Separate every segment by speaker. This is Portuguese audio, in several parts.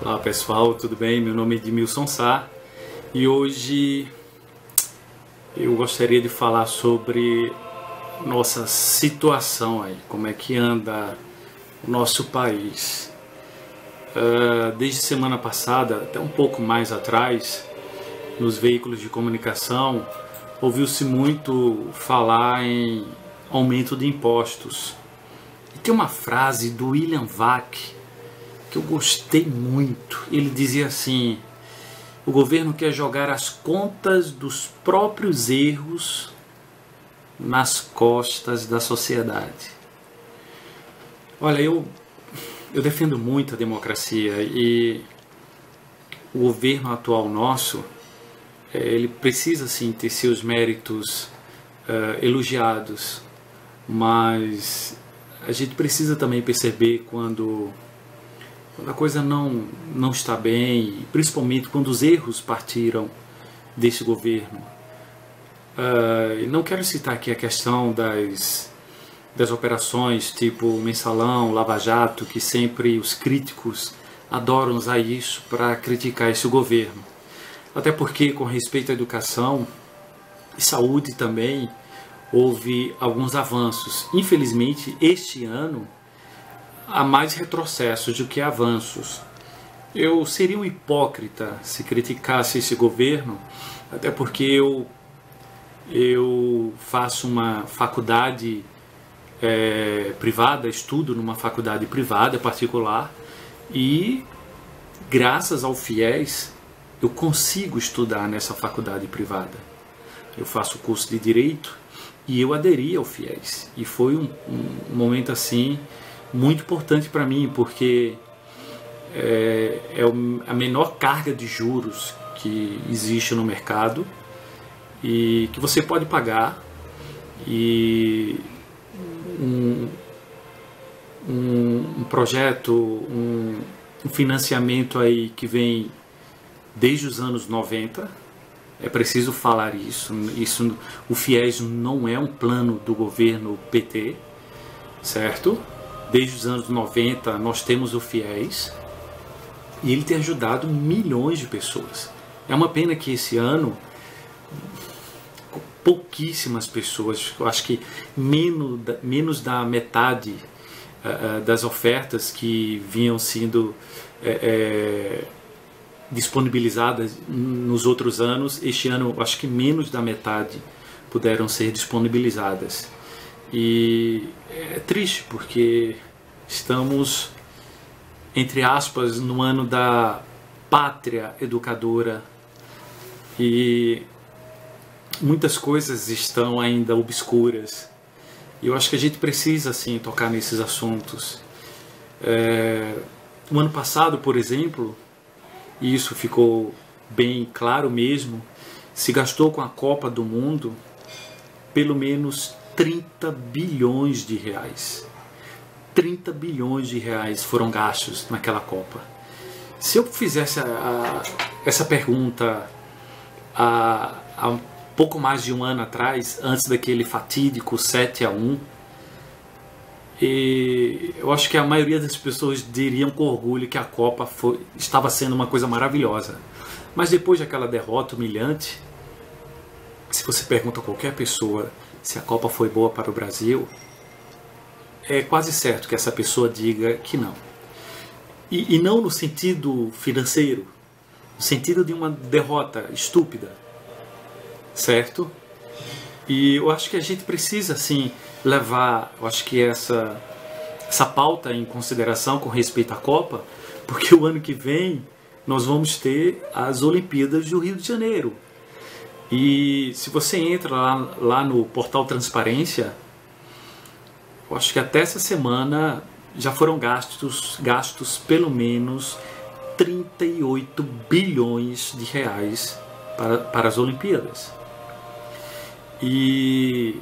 Speaker 1: Olá pessoal, tudo bem? Meu nome é Edmilson Sá e hoje eu gostaria de falar sobre nossa situação aí, como é que anda o nosso país. Desde semana passada, até um pouco mais atrás, nos veículos de comunicação, ouviu-se muito falar em aumento de impostos. E tem uma frase do William Vac que eu gostei muito. Ele dizia assim: o governo quer jogar as contas dos próprios erros nas costas da sociedade. Olha, eu defendo muito a democracia e o governo atual nosso, ele precisa sim ter seus méritos elogiados, mas a gente precisa também perceber quando a coisa não está bem, principalmente quando os erros partiram desse governo. Não quero citar aqui a questão das operações tipo Mensalão, Lava Jato, que sempre os críticos adoram usar isso para criticar esse governo. Até porque, com respeito à educação e saúde também, houve alguns avanços. Infelizmente, este ano, há mais retrocessos do que avanços. Eu seria um hipócrita se criticasse esse governo, até porque eu faço uma faculdade privada, estudo numa faculdade privada particular e, graças ao FIES, eu consigo estudar nessa faculdade privada. Eu faço curso de Direito e eu aderi ao FIES. E foi um momento assim muito importante para mim, porque é a menor carga de juros que existe no mercado e que você pode pagar, e um projeto, um financiamento aí que vem desde os anos 90, é preciso falar isso. O FIES não é um plano do governo PT, certo? Desde os anos 90 nós temos o FIES e ele tem ajudado milhões de pessoas. É uma pena que esse ano pouquíssimas pessoas, eu acho que menos da metade das ofertas que vinham sendo disponibilizadas nos outros anos, este ano acho que menos da metade puderam ser disponibilizadas. E é triste porque estamos, entre aspas, no ano da pátria educadora e muitas coisas estão ainda obscuras. E eu acho que a gente precisa sim tocar nesses assuntos. No ano passado, por exemplo, e isso ficou bem claro mesmo, se gastou com a Copa do Mundo pelo menos 30 bilhões de reais. 30 bilhões de reais foram gastos naquela Copa. Se eu fizesse essa pergunta há pouco mais de um ano atrás, antes daquele fatídico 7-1, eu acho que a maioria das pessoas diriam com orgulho que a Copa estava sendo uma coisa maravilhosa. Mas depois daquela derrota humilhante, se você pergunta a qualquer pessoa se a Copa foi boa para o Brasil, é quase certo que essa pessoa diga que não. E não no sentido financeiro, no sentido de uma derrota estúpida, certo? E eu acho que a gente precisa sim levar, eu acho que essa pauta em consideração com respeito à Copa, porque o ano que vem nós vamos ter as Olimpíadas do Rio de Janeiro. E se você entra lá no portal Transparência, eu acho que até essa semana já foram gastos pelo menos 38 bilhões de reais para as Olimpíadas. E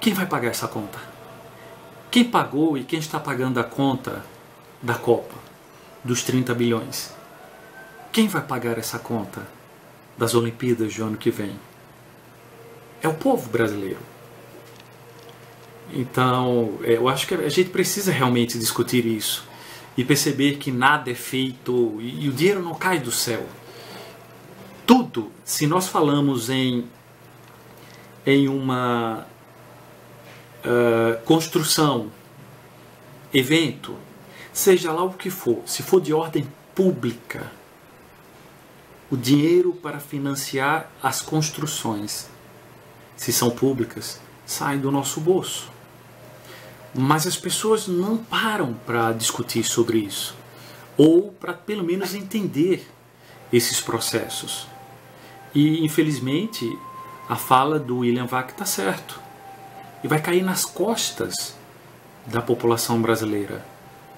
Speaker 1: quem vai pagar essa conta? Quem pagou e quem está pagando a conta da Copa, dos 30 bilhões? Quem vai pagar essa conta das Olimpíadas do ano que vem? É o povo brasileiro. Então, eu acho que a gente precisa realmente discutir isso. e perceber que nada é feito e o dinheiro não cai do céu. Tudo, se nós falamos em uma construção, evento, seja lá o que for, se for de ordem pública, o dinheiro para financiar as construções, se são públicas, sai do nosso bolso. Mas as pessoas não param para discutir sobre isso, ou para pelo menos entender esses processos. E infelizmente a fala do William Vac está certo, e vai cair nas costas da população brasileira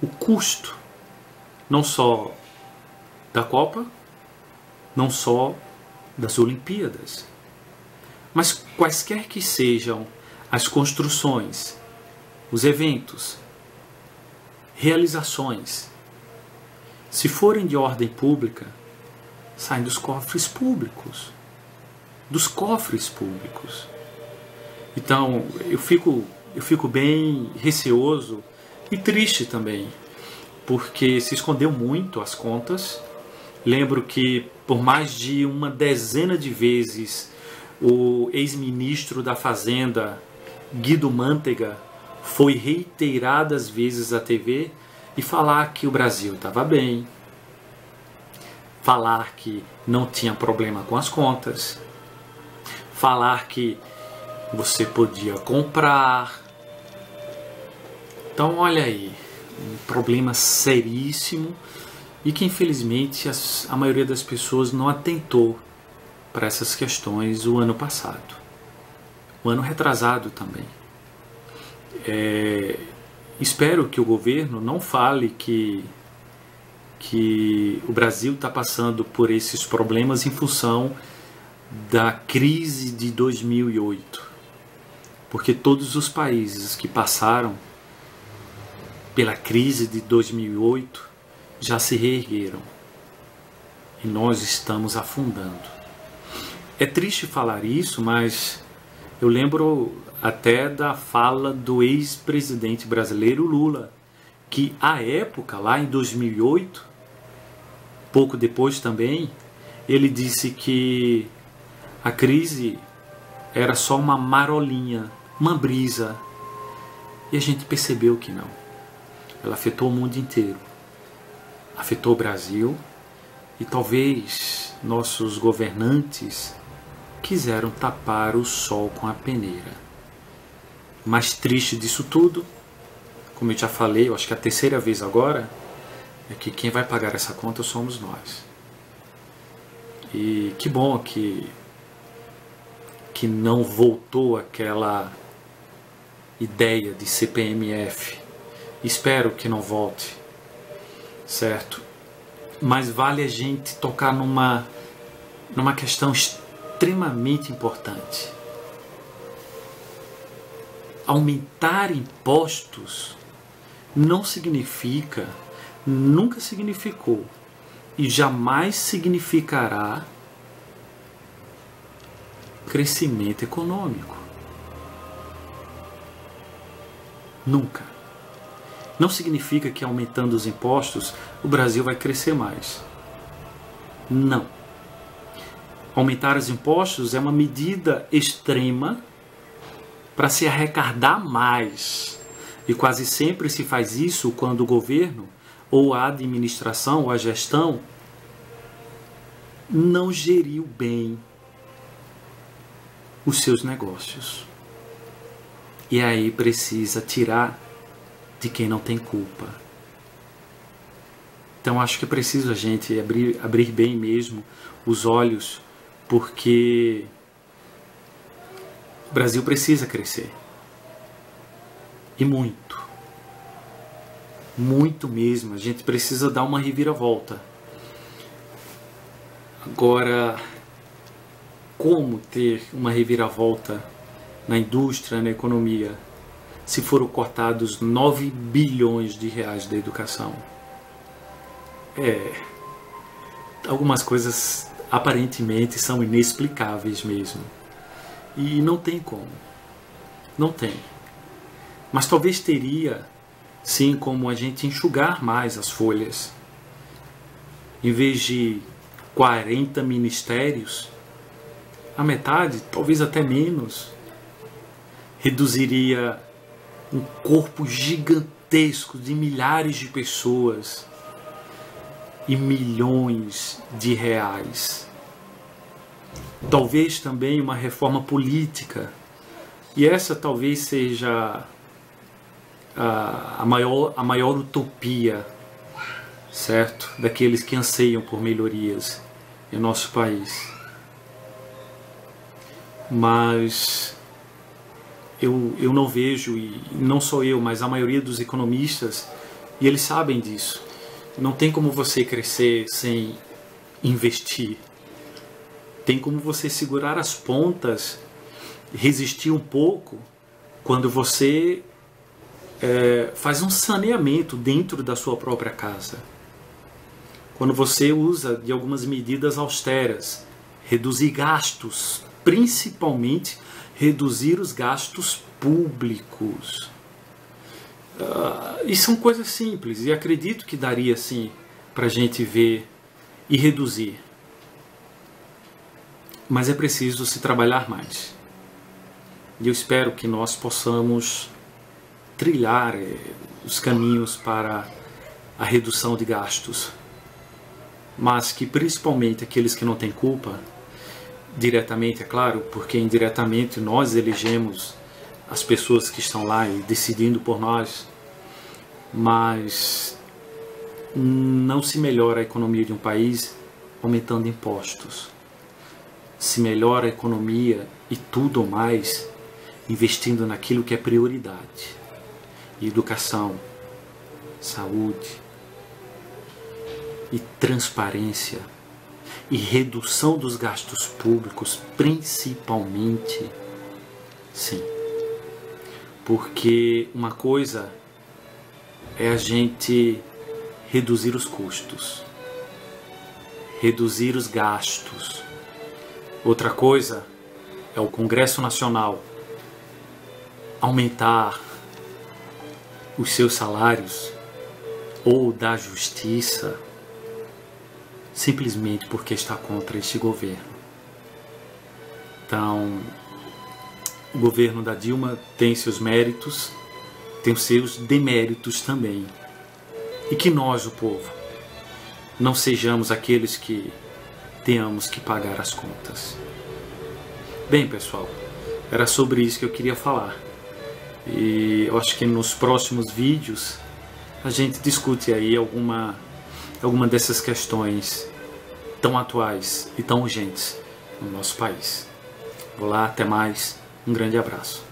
Speaker 1: o custo, não só da Copa, não só das Olimpíadas, mas quaisquer que sejam as construções, os eventos, realizações, se forem de ordem pública, saem dos cofres públicos. Dos cofres públicos. Então, eu fico bem receoso e triste também, porque se escondeu muito as contas. Lembro que por mais de uma dezena de vezes o ex-ministro da Fazenda, Guido Mantega, foi reiteradas vezes à TV e falar que o Brasil estava bem, falar que não tinha problema com as contas, falar que você podia comprar. Então olha aí, um problema seríssimo e que infelizmente a maioria das pessoas não atentou para essas questões o ano passado, o ano retrasado também. Espero que o governo não fale que o Brasil está passando por esses problemas em função da crise de 2008, porque todos os países que passaram pela crise de 2008 já se reergueram e nós estamos afundando. É triste falar isso, mas eu lembro até da fala do ex-presidente brasileiro Lula, que à época, lá em 2008, pouco depois também, ele disse que a crise era só uma marolinha, uma brisa. E a gente percebeu que não. Ela afetou o mundo inteiro. Afetou o Brasil e talvez nossos governantes quiseram tapar o sol com a peneira. Mais triste disso tudo, como eu já falei, eu acho que é a terceira vez agora, é que quem vai pagar essa conta somos nós. E que bom que não voltou aquela ideia de CPMF. Espero que não volte, certo? Mas vale a gente tocar numa questão extremamente importante. Aumentar impostos não significa, nunca significou e jamais significará crescimento econômico. Nunca. Não significa que aumentando os impostos o Brasil vai crescer mais. Não. Aumentar os impostos é uma medida extrema para se arrecadar mais. E quase sempre se faz isso quando o governo, ou a administração, ou a gestão, não geriu bem os seus negócios. E aí precisa tirar de quem não tem culpa. Então acho que é preciso a gente abrir bem mesmo os olhos, porque o Brasil precisa crescer. E muito. Muito mesmo. A gente precisa dar uma reviravolta. Agora, como ter uma reviravolta na indústria, na economia, se foram cortados 9 bilhões de reais da educação? Algumas coisas aparentemente são inexplicáveis mesmo. E não tem como. Não tem. Mas talvez teria sim como a gente enxugar mais as folhas. Em vez de 40 ministérios, a metade, talvez até menos, reduziria um corpo gigantesco de milhares de pessoas e milhões de reais. Talvez também uma reforma política, e essa talvez seja a maior utopia, certo? Daqueles que anseiam por melhorias em nosso país. Mas eu não vejo, e não só eu, mas a maioria dos economistas, e eles sabem disso. Não tem como você crescer sem investir. Tem como você segurar as pontas, resistir um pouco, quando você faz um saneamento dentro da sua própria casa. Quando você usa de algumas medidas austeras, reduzir gastos, principalmente reduzir os gastos públicos. E são coisas simples, e acredito que daria sim para a gente ver e reduzir. Mas é preciso se trabalhar mais. E eu espero que nós possamos trilhar os caminhos para a redução de gastos. Mas que principalmente aqueles que não têm culpa, diretamente, é claro, porque indiretamente nós elegemos as pessoas que estão lá e decidindo por nós, mas não se melhora a economia de um país aumentando impostos. Se melhora a economia e tudo mais investindo naquilo que é prioridade: educação, saúde e transparência e redução dos gastos públicos, principalmente. Sim, porque uma coisa é a gente reduzir os custos, reduzir os gastos. Outra coisa é o Congresso Nacional aumentar os seus salários ou da justiça simplesmente porque está contra este governo. Então, o governo da Dilma tem seus méritos, tem os seus deméritos também. E que nós, o povo, não sejamos aqueles que tenhamos que pagar as contas. Bem, pessoal, era sobre isso que eu queria falar. E eu acho que nos próximos vídeos a gente discute aí alguma dessas questões tão atuais e tão urgentes no nosso país. Vou lá, até mais, um grande abraço.